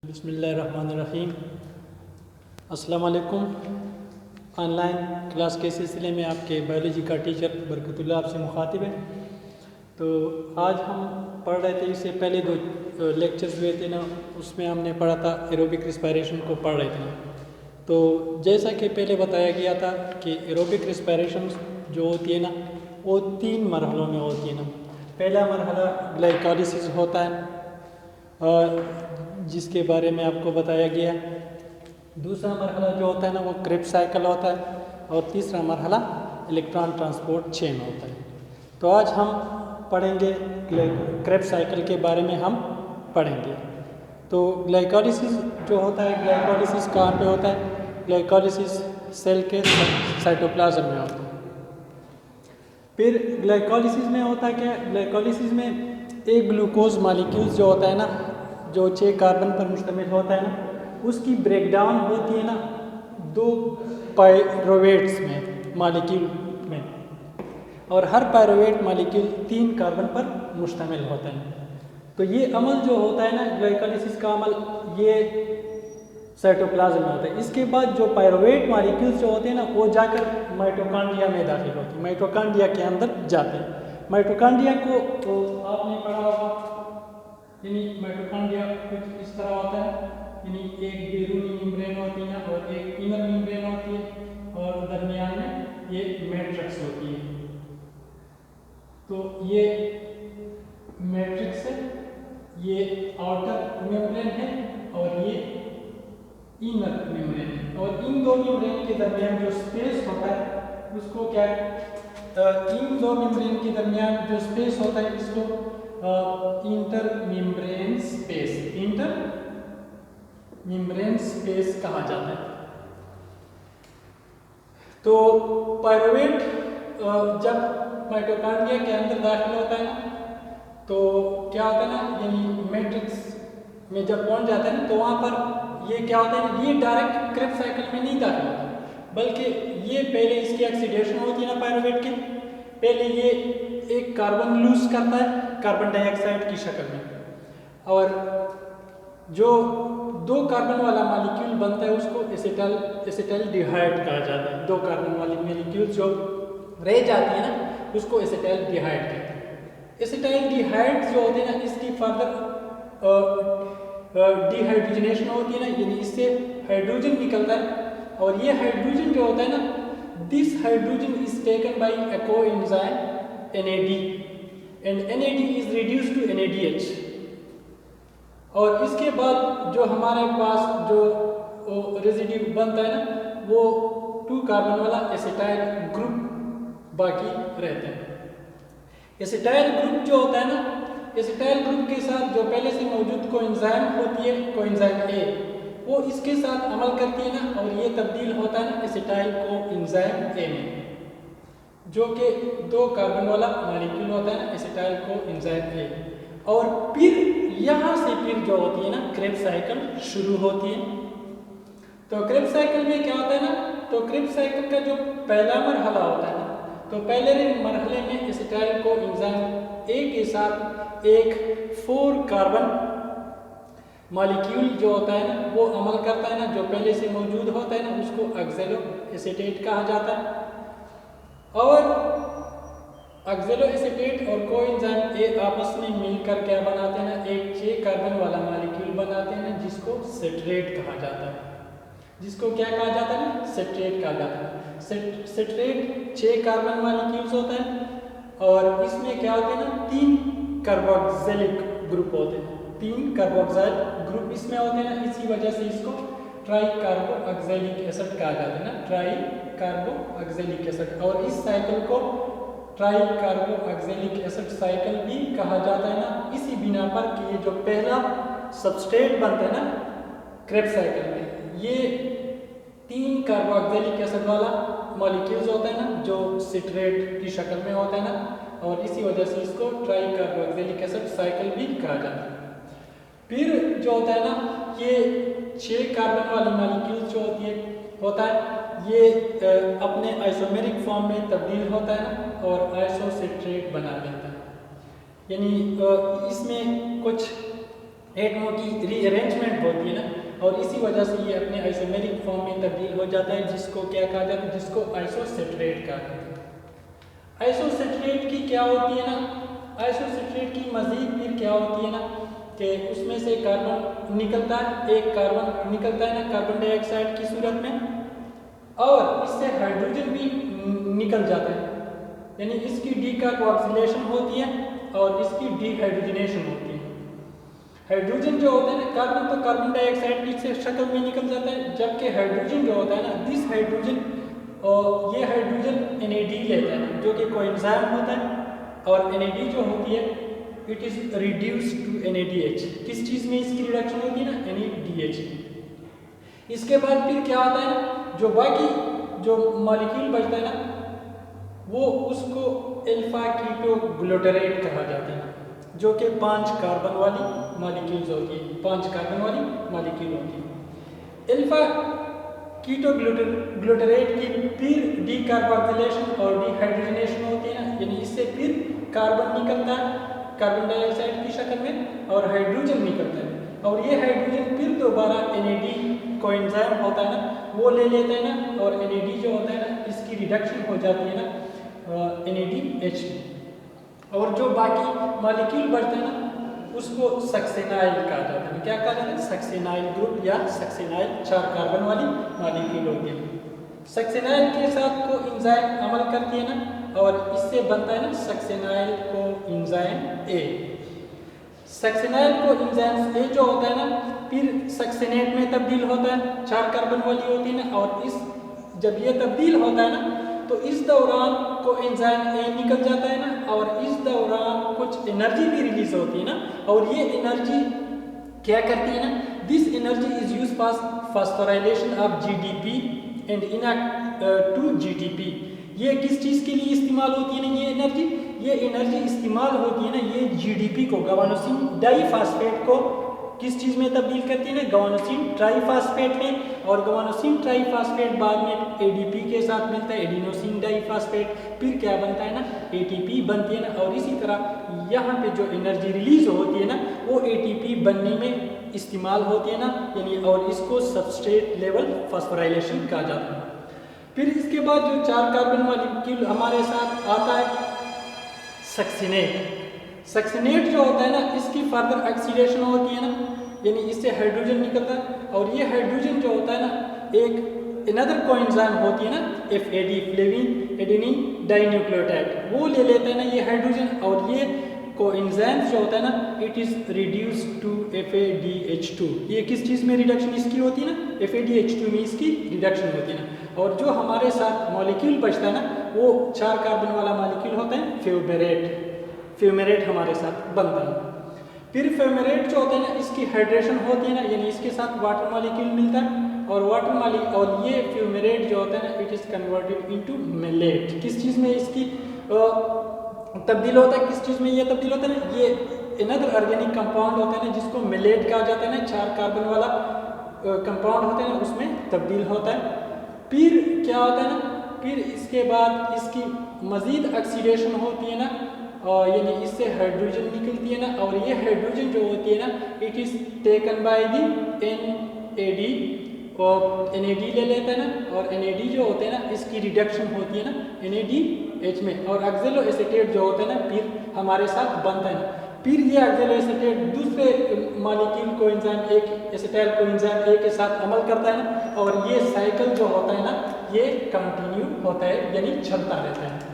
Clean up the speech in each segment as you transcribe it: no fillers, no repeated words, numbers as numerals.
बिस्मिल्लाहिर्रहमानिर्रहीम। अस्सलाम वालेकुम। ऑनलाइन क्लास के सिलसिले में आपके बायोलॉजी का टीचर बरकतुल्लाह आपसे मुखातिब है। तो आज हम पढ़ रहे थे, इससे पहले दो लेक्चर्स हुए थे ना, उसमें हमने पढ़ा था एरोबिक रिस्पायरेशन को पढ़ रहे थे ना। तो जैसा कि पहले बताया गया था कि एरोबिक रिस्पायरेशन जो होती है ना, वो 3 मरहलों में होती है ना। पहला मरहला ग्लाइकोलिसिस होता है, जिसके बारे में आपको बताया गया। दूसरा मरहला जो होता है ना, वो क्रेब्स साइकिल होता है, और तीसरा मरहला इलेक्ट्रॉन ट्रांसपोर्ट चेन होता है। तो आज हम पढ़ेंगे क्रेब्स साइकिल के बारे में हम पढ़ेंगे। तो ग्लाइकोलिसिस जो होता है, ग्लाइकोलिसिस कहाँ पे होता है? ग्लाइकोलिसिस सेल के साइटोप्लाज्म में होता है। फिर ग्लाइकोलिसिस में होता है क्या? ग्लाइकोलिसिस में एक ग्लूकोज मॉलिक्यूल्स जो होता है ना, जो 6 कार्बन पर मुश्तमिल होता है ना, उसकी ब्रेकडाउन होती है ना 2 पायरोवेट्स में मॉलिक्यूल में, और हर पायरोवेट मॉलिक्यूल 3 कार्बन पर मुश्तमिल होता है। तो ये अमल जो होता है ना, ग्लाइकोलिसिस का अमल, ये साइटोप्लाज्म में होता है। इसके बाद जो पायरोवेट मॉलिक्यूल्स जो होते हैं ना, वो जाकर माइटोकॉन्ड्रिया में दाखिल होते हैं, माइटोकॉन्ड्रिया के अंदर जाते हैं। माइटोकॉन्ड्रिया को तो आपने पढ़ा होगा, यानी माइटोकॉन्ड्रिया कुछ इस तरह होता है, यानी एक बैरूनी मेम्ब्रेन होती है और एक इनर मेम्ब्रेन होती है, और दरमियान में ये मैट्रिक्स होती है। तो ये मैट्रिक्स है, ये आउटर मेम्ब्रेन है, और ये इनर मेम्ब्रेन है। और इन दो मेम्ब्रेन के दरमियान जो स्पेस होता है उसको क्या, इन दो मेम्ब्रेन के दरमियान जो स्पेस होता है इसको inter membrane space, inter membrane space कहा जाता है। तो पायरोवेट जब माइटोकॉन्ड्रिया के अंदर दाखिल होता है ना, तो क्या होता है ना, यानी मैट्रिक्स में जब पहुंच जाता है ना, तो वहां पर ये क्या होता है, ये डायरेक्ट क्रेब्स साइकिल में नहीं दाखिल होता, बल्कि ये पहले इसकी ऑक्सीडेशन होती है ना पायरोवेट की, पहले ये एक कार्बन लूज करता है कार्बन डाइऑक्साइड की शक्ल में, और जो 2 कार्बन वाला मॉलिक्यूल बनता है उसको एसिटाल्डिहाइड कहा जाता है। 2 कार्बन वाली मॉलिक्यूल जो रह जाती है ना, उसको एसिटाल्डिहाइड कहते हैं। एसिटाल्डिहाइड जो होते हैं ना, इसकी फर्दर डिहाइड्रोजनेशन होती है ना, यानी इससे हाइड्रोजन निकलता है, और ये हाइड्रोजन जो होता है ना, this hydrogen is taken by a coenzyme NAD, and NAD is reduced to NADH। और इसके बाद जो हमारे पास जो रेजिड्यू बनता है ना, वो 2 कार्बन वाला एसिटाइल ग्रुप बाकी रहते हैं। एसिटाइल ग्रुप जो होता है ना, एसिटाइल ग्रुप के साथ जो पहले से मौजूद कोएंजाइम होती है, कोएंजाइम A, वो इसके साथ अमल करती है ना, और ये तब्दील होता है ना एसिटाइल कोएंजाइम A में, जो कि 2 कार्बन वाला मॉलिक्यूल होता है ना, एसिटाइल कोएंजाइम A। और फिर यहाँ से फिर जो होती है ना क्रेब्स साइकिल शुरू होती है। तो क्रेब्स साइकिल में क्या होता है ना, तो क्रेब्स साइकिल का जो पहला मरहला होता है ना, तो पहले मरहले में एसिटाइल कोएंजाइम A के साथ एक 4 कार्बन मॉलिक्यूल जो होता है ना, वो अमल करता है ना, जो पहले से मौजूद होता है ना, उसको ऑक्सैलो एसीटेट कहा जाता है। और ऑक्सैलो एसीटेट और कोएंजाइम A आपस में मिलकर क्या बनाते हैं ना, एक 6 कार्बन वाला मॉलिक्यूल बनाते हैं ना, जिसको सेट्रेट कहा जाता है। जिसको क्या कहा जाता है ना, सेट्रेट कहा जाता है। सेट्रेट 6 कार्बन मॉलिक्यूल्स होता है, और इसमें क्या होते हैं ना, 3 कार्बोक्सिलिक ग्रुप होते हैं, 3 कार्बोक्सिल ग्रुप इसमें होते हैं ना, इसी वजह से इसको ट्राई कार्बोक्सिलिक एसिड कहा जाता है ना, ट्राई कार्बोक्सिलिक एसिड। और इस साइकिल को ट्राई कार्बोक्सिलिक एसिड साइकिल भी कहा जाता है ना, इसी बिना पर कि ये जो पहला सबस्ट्रेट बनता है ना क्रेब्स साइकिल में, ये 3 कार्बोक्सिलिक एसिड वाला मॉलिक्यूल्स होता है ना, जो सिट्रेट की शक्ल में होता है ना, और इसी वजह से इसको ट्राई कार्बोक्सिलिक एसिड साइकिल भी कहा जाता है। फिर जो होता है ना, ये 6 कार्बन वाली मॉलिक्यूल्स जो होता है, ये अपने आइसोमेरिक फॉर्म में तब्दील होता है ना, और आइसोसिट्रेट बना लेता है। यानी इसमें कुछ एटमों की रीअरेंजमेंट होती है ना, और इसी वजह से ये अपने आइसोमेरिक फॉर्म में तब्दील हो जाता है, जिसको क्या कहा जाता है, जिसको आइसोसेट्रेट कहा जाता है। आइसोसेट्रेट की क्या होती है ना, आइसोसेट्रेट की मजीद फिर क्या होती है ना कि उसमें से कार्बन निकलता है, एक कार्बन निकलता है ना कार्बन डाइऑक्साइड की सूरत में, और इससे हाइड्रोजन भी निकल जाता है, यानी इसकी डीकार्बोक्सिलेशन होती है और इसकी डीहाइड्रोजनेशन होती है। हाइड्रोजन जो होता है ना, कार्बन तो कार्बन डाइऑक्साइड की से शक्ल में निकल जाता है, जबकि हाइड्रोजन जो होता है ना, दिस हाइड्रोजन और ये हाइड्रोजन NAD लेता है जो कि कोएंजाइम होता है, और NAD जो होती है it is reduced to NADH। किस चीज़ में इसकी रिडक्शन होती है ना, NADH। इसके बाद फिर क्या होता है ना, जो बाकी जो मॉलिक्यूल बचता है ना, वो उसको अल्फा कीटो ग्लूटारेट कहा जाता है, जो कि 5 कार्बन वाली मॉलिक्यूल्स होती है, 5 कार्बन वाली मॉलिक्यूल होती है। अल्फा कीटो ग्लूटारेट की फिर डीकार्बोक्सिलेशन और डीहाइड्रोजनेशन होती है ना, यानी इससे फिर कार्बन निकलता है कार्बन डाइऑक्साइड की शक्ल में, और हाइड्रोजन निकलता है, और ये हाइड्रोजन फिर दोबारा NAD कोएंजाइम होता है ना, वो ले लेता है ना, और NAD जो होता है ना, इसकी रिडक्शन हो जाती है ना NADH में, और जो बाकी मॉलिक्यूल बचते हैं ना उसको सक्सेनाइल कहा जाता है। क्या कहा जाता है, सक्सेनाइल ग्रुप या सक्सेनाइल 4 कार्बन वाली मॉलिक्यूल होती है। सक्सेनाइल के साथ को एंजाइम अमल करती है ना, और इससे बनता है ना सक्सेनाइल को एंजाइम A। सक्सेनाइल को एंजाइम A जो होता है ना, फिर सक्सेनेट में तब्दील होता है, 4 कार्बन वाली होती है ना, और इस जब ये तब्दील होता है ना, तो इस दौरान को एंजाइम A निकल जाता है ना, और इस दौरान कुछ एनर्जी भी रिलीज होती है ना, और ये एनर्जी क्या करती है ना, this energy is used for phosphorylation of GDP and into GTP। ये किस चीज़ के लिए इस्तेमाल होती है ना, ये एनर्जी इस्तेमाल होती है ना, ये GDP को, गवानोसिन डाइफॉस्फेट को किस चीज़ में तब्दील करती है ना, गवानोसिन ट्राइफॉस्फेट में, और गवानोसिन ट्राइफॉस्फेट बाद में ADP के साथ मिलता है, एडिनोसिन डाइफॉस्फेट, फिर क्या बनता है ना, ATP बनती है ना, और इसी तरह यहाँ पे जो एनर्जी रिलीज होती है ना, वो ATP बनने में इस्तेमाल होती है ना, यानी, और इसको सबस्ट्रेट लेवल फास्फोराइलेशन कहा जाता है। फिर इसके बाद जो 4 कार्बन मॉलिक्यूल हमारे साथ आता है सक्सिनेट। सक्सिनेट जो होता है ना, इसकी फर्दर ऑक्सीडेशन होती है ना, यानी इससे हाइड्रोजन निकलता है, और ये हाइड्रोजन जो होता है ना, एक अनदर कोएंजाइम होती है ना FAD, फ्लेविन एडेनिन डाइन्यूक्लियोटाइड, वो ले लेता है ना ये हाइड्रोजन, और ये कोएंजाइम जो होता है ना, it is reduced to FADH2। ये किस चीज़ में रिडक्शन इसकी होती है ना, FADH2 में इसकी रिडक्शन होती है ना, और जो हमारे साथ मॉलिक्यूल बचता है ना, वो 4 कार्बन वाला मॉलिक्यूल होता है फ्यूमेरेट हमारे साथ बनता है। फिर फ्यूमेरेट जो होता है ना, इसकी हाइड्रेशन होती है ना, यानी इसके साथ वाटर मॉलिक्यूल मिलता है, और वाटर मॉलिक्यूल, और ये फ्यूमेरेट जो होता है ना, it is converted into malate. किस चीज़ में इसकी तब्दील होता है, किस चीज़ में ये तब्दील होता है ना, ये अनदर ऑर्गेनिक कंपाउंड होता है ना, जिसको मेलेट कहा जाता है ना, 4 कार्बन वाला कंपाउंड होता है ना, उसमें तब्दील होता है। फिर क्या होता है ना, फिर इसके बाद इसकी मज़ीद ऑक्सीडेशन होती है ना, यानी इससे हाइड्रोजन निकलती है ना, और ये हाइड्रोजन जो होती है ना, it is taken by the NAD, और NAD ले लेता है ना, और NAD जो होते हैं ना, इसकी रिडक्शन होती है ना NADH में, और ऑक्सैलो एसीटेट जो होते हैं ना, फिर हमारे साथ बनता है ना, फिर ये ऑक्सैलो एसीटेट दूसरे मॉलिक्यूल कोएंजाइम एक एसिटाइल कोएंजाइम A के साथ अमल करता है ना, और ये साइकिल जो होता है ना, ये कंटिन्यू होता है, यानी चलता रहता है।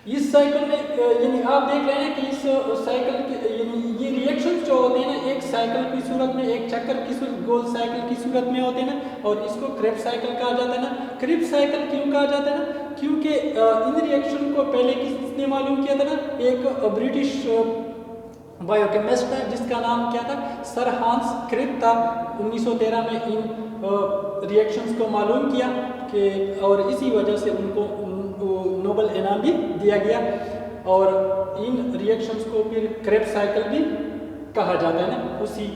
इस साइकिल में यानी आप देख रहे हैं कि इस साइकिल के यानी ये रिएक्शंस जो होते हैं ना, एक साइकिल की सूरत में, एक चक्कर की सूरत, गोल साइकिल की सूरत में होते हैं ना, और इसको क्रेब्स साइकिल कहा जाता है ना। क्रेब्स साइकिल क्यों कहा जाता है ना, क्योंकि इन रिएक्शन को पहले किसने मालूम किया था ना, एक ब्रिटिश बायोकेमिस्ट था जिसका नाम क्या था, सर हांस क्रिब था। 1913 में इन रिएक्शंस को मालूम किया कि, और इसी वजह से उनको नोबेल इनाम भी दिया गया, और इन रिएक्शंस को फिर क्रेब्स साइकिल भी कहा जाता है ना, उसी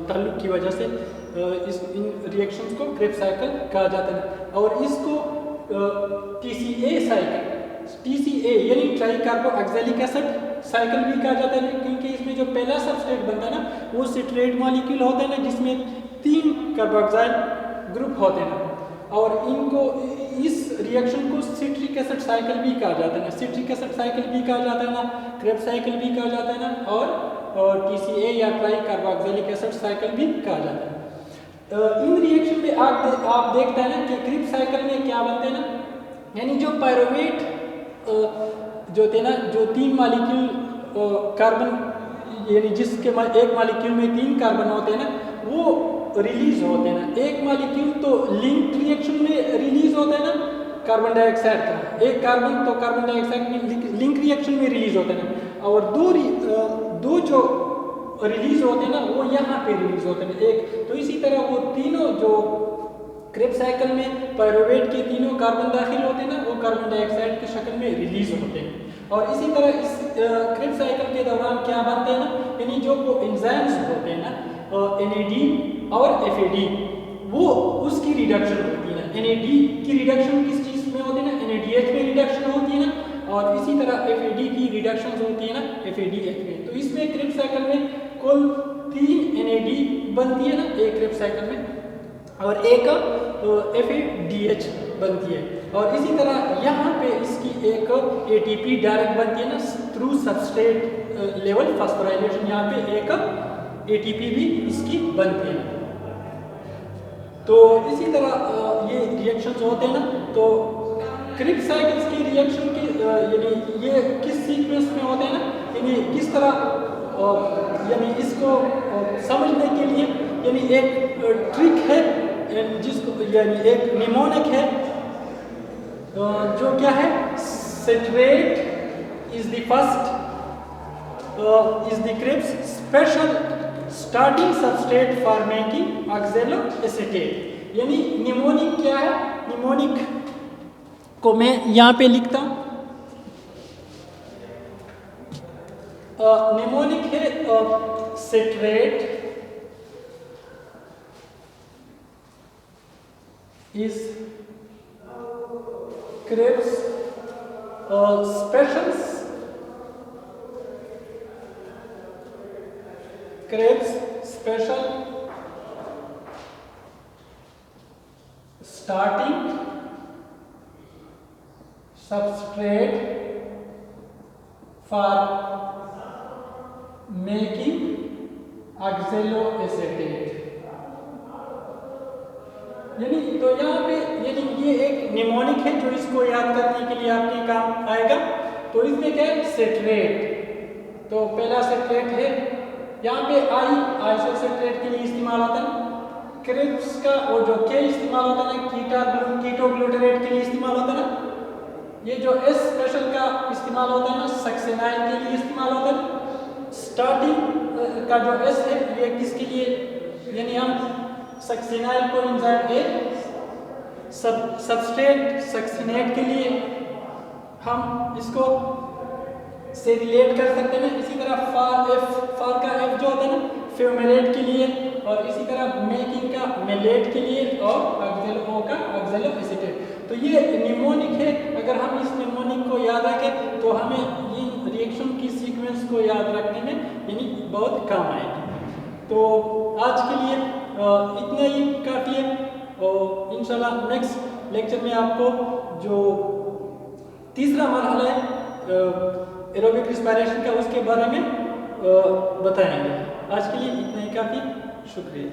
ताल्लुक की वजह से इन रिएक्शंस को क्रेब्स साइकिल कहा जाता है। और इसको TCA साइकिल, TCA यानी ट्राई कार्बोक्सिलिक एसिड साइकिल भी कहा जाता है, क्योंकि इसमें में जो पहला सबस्ट्रेट बनता है ना, वो सिट्रेट मॉलिक्यूल होता है ना, जिसमें 3 कार्बोक्सिल ग्रुप होते हैं ना, और इनको इस रिएक्शन को सिट्रिक एसिड साइकिल भी कहा जाता है ना, सिट्रिक एसिड साइकिल भी कहा जाता है ना, क्रेब्स साइकिल भी कहा जाता है ना, और TCA या ट्राई कार्बोक्सिलिक एसिड साइकिल भी कहा जाता है। इन रिएक्शन में आप देखते हैं ना कि क्रेब्स साइकिल में क्या बनते हैं ना, यानी जो पायरुवेट जो थे ना, जो 3 मॉलिक्यूल कार्बन, यानी जिसके एक मॉलिक्यूल में 3 कार्बन होते हैं ना, वो रिलीज होते हैं ना। एक मॉलिक्यूल तो लिंक रिएक्शन में रिलीज होता है ना कार्बन डाइऑक्साइड का, एक कार्बन तो कार्बन डाइऑक्साइड में लिंक रिएक्शन में रिलीज होते हैं ना, और दो जो रिलीज होते हैं ना वो यहाँ पे रिलीज होते हैं एक। तो इसी तरह वो तीनों जो क्रेब्स साइकिल में पायरुवेट के तीनों कार्बन दाखिल होते हैं ना, वो कार्बन डाइऑक्साइड की शक्ल में रिलीज होते हैं। और इसी तरह इस क्रेब्स साइकिल के दौरान क्या बनते हैं ना, यानी जो वो एंजाइम्स होते हैं ना, NAD और FAD, वो उसकी रिडक्शन होती है ना। NAD की रिडक्शन किस चीज़ में होती है ना, NADH में रिडक्शन होती है ना, और इसी तरह FAD की रिडक्शन होती है ना FADH में। तो इसमें क्रेब्स साइकिल में कुल 3 NAD बनती है ना एक क्रेब्स साइकिल में, और एक FADH बनती है। और इसी तरह यहाँ पे इसकी एक ATP डायरेक्ट बनती है ना थ्रू सबस्ट्रेट लेवल फास्फोराइलेशन, यहाँ पे एक ATP भी इसकी बनती है। तो इसी तरह ये रिएक्शंस होते हैं ना, तो क्रेब्स साइकिल्स की रिएक्शन की यानी ये किस सीक्वेंस में होते हैं ना, यानी किस तरह यानी इसको समझने के लिए यानी एक ट्रिक है, जिसको यानी एक निमोनिक है जो क्या है, citrate is the first is the Krebs special starting substrate for making oxaloacetate। यानी निमोनिक क्या है, निमोनिक को मैं यहाँ पे लिखता हूँ, निमोनिक है citrate is Krebs special starting substrate for making oxaloacetate। यानी तो यहाँ पे यानी ये एक निमोनिक है जो इसको याद करने के लिए आपके काम आएगा। तो इसमें क्या है, सिट्रेट, तो पहला सिट्रेट है यहाँ पे आइसोसिट्रेट के लिए इस्तेमाल होता है। क्रेब्स का वो जो के इस्तेमाल होता है ना, कीटोग्लूटरेट के लिए इस्तेमाल होता है ना। ये जो एस स्पेशल का इस्तेमाल होता है ना, सक्सेनाइल के लिए इस्तेमाल होता है। स्टार्टिंग का जो एस है ये किसके लिए, यानी हम सक्सेनाइल को एंजाइम ए सबस्ट्रेट सक्सिनेट के लिए हम इसको से रिलेट कर सकते हैं। इसी तरह फार का एफ जो होता है ना फ्यूमेलेट के लिए, और इसी तरह मेकिंग का मेलेट के लिए, और ऑक्सैलो का ऑक्सैलोएसीटेट। तो ये निमोनिक है। अगर हम इस निमोनिक को याद रखें तो हमें इन रिएक्शन की सीक्वेंस को याद रखने में यानी बहुत काम आएगी। तो आज के लिए इतना ही काफ़ी है, और इंशाल्लाह नेक्स्ट लेक्चर में आपको जो तीसरा मरहला है एरोबिक रिस्पायरेशन का, उसके बारे में बताएंगे। आज के लिए इतना ही काफ़ी, शुक्रिया।